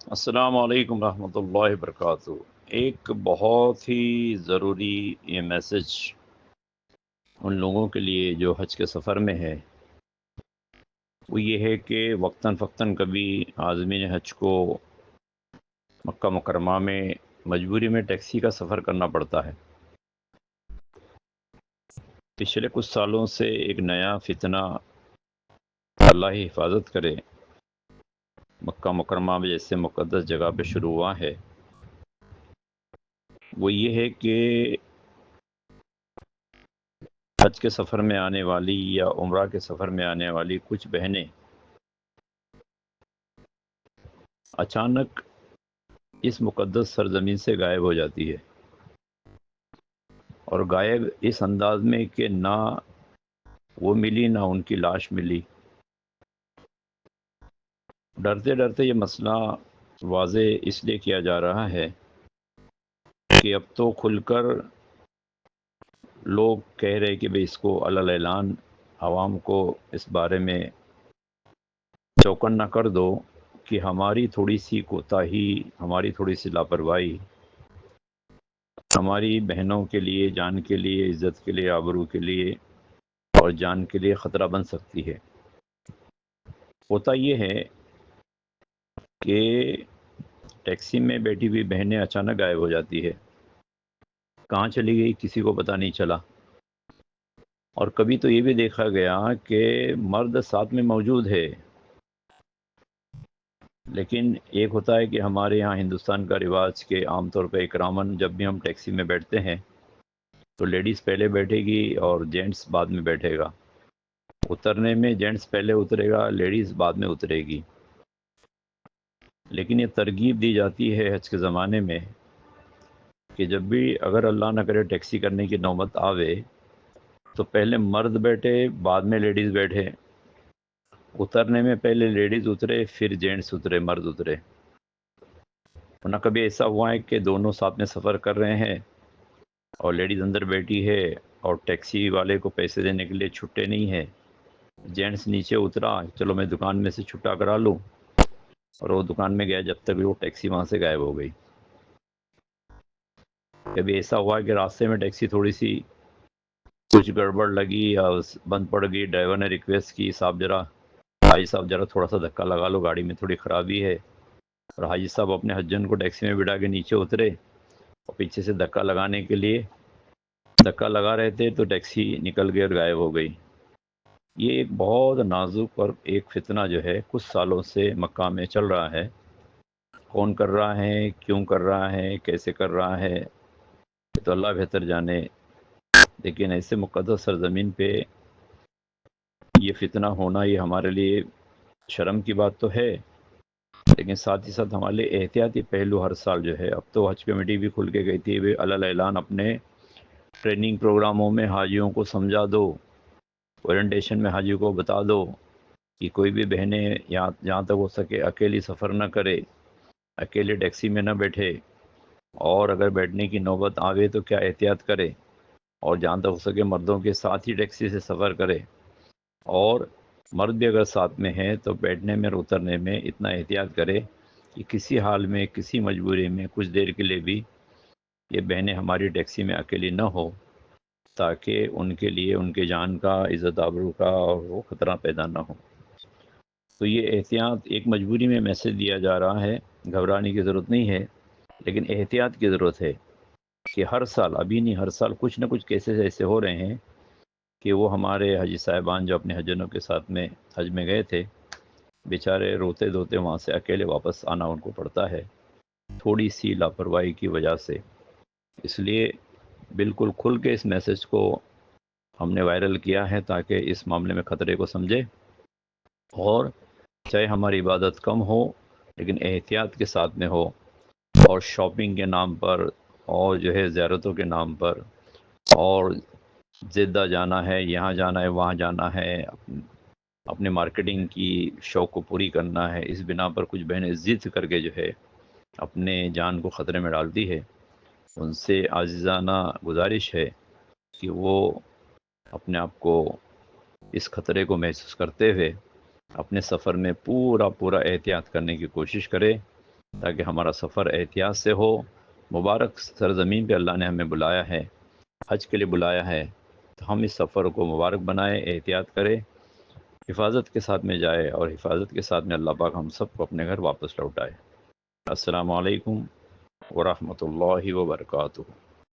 السلام علیکم ورحمۃ اللہ وبرکاتہ۔ ایک بہت ہی ضروری یہ میسج ان لوگوں کے لیے جو حج کے سفر میں ہے، وہ یہ ہے کہ وقتاً فوقتاً کبھی عازمین حج کو مکہ مکرمہ میں مجبوری میں ٹیکسی کا سفر کرنا پڑتا ہے۔ پچھلے کچھ سالوں سے ایک نیا فتنہ، اللہ ہی حفاظت کرے، مکہ مکرمہ میں جیسے مقدس جگہ پہ شروع ہوا ہے، وہ یہ ہے کہ حج کے سفر میں آنے والی یا عمرہ کے سفر میں آنے والی کچھ بہنیں اچانک اس مقدس سرزمین سے غائب ہو جاتی ہے، اور غائب اس انداز میں کہ نہ وہ ملی نہ ان کی لاش ملی۔ ڈرتے ڈرتے یہ مسئلہ واضح اس لیے کیا جا رہا ہے کہ اب تو کھل کر لوگ کہہ رہے کہ بھئی اس کو علل اعلان عوام کو اس بارے میں چوکن نہ کر دو کہ ہماری تھوڑی سی کوتاہی، ہماری تھوڑی سی لاپرواہی ہماری بہنوں کے لیے، جان کے لیے، عزت کے لیے، آبرو کے لیے اور جان کے لیے خطرہ بن سکتی ہے۔ ہوتا یہ ہے کہ ٹیکسی میں بیٹھی ہوئی بہنیں اچانک غائب ہو جاتی ہے، کہاں چلی گئی کسی کو پتہ نہیں چلا۔ اور کبھی تو یہ بھی دیکھا گیا کہ مرد ساتھ میں موجود ہے، لیکن ایک ہوتا ہے کہ ہمارے یہاں ہندوستان کا رواج کہ عام طور پہ اکراماً جب بھی ہم ٹیکسی میں بیٹھتے ہیں تو لیڈیز پہلے بیٹھے گی اور جینٹس بعد میں بیٹھے گا۔ اترنے میں جینٹس پہلے اترے گا، لیڈیز بعد میں اترے گی۔ لیکن یہ ترغیب دی جاتی ہے حج کے زمانے میں کہ جب بھی اگر اللہ نہ کرے ٹیکسی کرنے کی نوبت آوے تو پہلے مرد بیٹھے بعد میں لیڈیز بیٹھے، اترنے میں پہلے لیڈیز اترے پھر جینٹس اترے، مرد اترے۔ ورنہ کبھی ایسا ہوا ہے کہ دونوں ساتھ میں سفر کر رہے ہیں اور لیڈیز اندر بیٹھی ہے اور ٹیکسی والے کو پیسے دینے کے لیے چھٹے نہیں ہے، جینٹس نیچے اترا، چلو میں دکان میں سے چھٹا کرا لوں، اور وہ دکان میں گیا جب تک وہ ٹیکسی وہاں سے غائب ہو گئی۔ کبھی ایسا ہوا کہ راستے میں ٹیکسی تھوڑی سی کچھ گڑبڑ لگی یا بند پڑ گئی، ڈرائیور نے ریکویسٹ کی صاحب ذرا، حاجی صاحب ذرا تھوڑا سا دھکا لگا لو، گاڑی میں تھوڑی خرابی ہے، اور حاجی صاحب اپنے حجن کو ٹیکسی میں بٹھا کے نیچے اترے اور پیچھے سے دھکا لگانے کے لیے دھکا لگا رہے تھے تو ٹیکسی نکل گئی اور غائب ہو گئی۔ یہ ایک بہت نازک اور ایک فتنہ جو ہے کچھ سالوں سے مکہ میں چل رہا ہے۔ کون کر رہا ہے، کیوں کر رہا ہے، کیسے کر رہا ہے، یہ تو اللہ بہتر جانے، لیکن ایسے مقدس سرزمین پہ یہ فتنہ ہونا یہ ہمارے لیے شرم کی بات تو ہے، لیکن ساتھ ہی ساتھ ہمارے لیے احتیاطی پہلو ہر سال جو ہے۔ اب تو حج کمیٹی بھی کھل کے گئی تھی، وہ علل اعلان اپنے ٹریننگ پروگراموں میں حاجیوں کو سمجھا دو، اورینٹیشن میں حاجی کو بتا دو کہ کوئی بھی بہنیں جہاں تک ہو سکے اکیلی سفر نہ کرے، اکیلے ٹیکسی میں نہ بیٹھے، اور اگر بیٹھنے کی نوبت آوے تو کیا احتیاط کرے، اور جہاں تک ہو سکے مردوں کے ساتھ ہی ٹیکسی سے سفر کرے، اور مرد بھی اگر ساتھ میں ہے تو بیٹھنے میں اور اترنے میں اتنا احتیاط کرے کہ کسی حال میں، کسی مجبوری میں کچھ دیر کے لیے بھی یہ بہنیں ہماری ٹیکسی میں اکیلی نہ ہو، تاکہ ان کے لیے ان کے جان کا، عزت آبرو کا اور وہ خطرہ پیدا نہ ہو۔ تو یہ احتیاط ایک مجبوری میں میسج دیا جا رہا ہے، گھبرانے کی ضرورت نہیں ہے، لیکن احتیاط کی ضرورت ہے کہ ہر سال، ابھی نہیں، ہر سال کچھ نہ کچھ کیسز ایسے ہو رہے ہیں کہ وہ ہمارے حجی صاحبان جو اپنے حجنوں کے ساتھ میں حج میں گئے تھے، بیچارے روتے دھوتے وہاں سے اکیلے واپس آنا ان کو پڑتا ہے، تھوڑی سی لاپرواہی کی وجہ سے۔ اس لیے بالکل کھل کے اس میسج کو ہم نے وائرل کیا ہے تاکہ اس معاملے میں خطرے کو سمجھے، اور چاہے ہماری عبادت کم ہو لیکن احتیاط کے ساتھ میں ہو، اور شاپنگ کے نام پر اور جو ہے زیارتوں کے نام پر اور زدہ جانا ہے، یہاں جانا ہے، وہاں جانا ہے، اپنے مارکیٹنگ کی شوق کو پوری کرنا ہے، اس بنا پر کچھ بہنیں ضد کر کے جو ہے اپنے جان کو خطرے میں ڈالتی ہے۔ ان سے عاجزانہ گزارش ہے کہ وہ اپنے آپ کو اس خطرے کو محسوس کرتے ہوئے اپنے سفر میں پورا احتیاط کرنے کی کوشش کرے، تاکہ ہمارا سفر احتیاط سے ہو۔ مبارک سرزمین پہ اللہ نے ہمیں بلایا ہے، حج کے لیے بلایا ہے، تو ہم اس سفر کو مبارک بنائیں، احتیاط کریں، حفاظت کے ساتھ میں جائے، اور حفاظت کے ساتھ میں اللہ پاک ہم سب کو اپنے گھر واپس لوٹائے۔ السلام علیکم ورحمۃ اللہ وبرکاتہ۔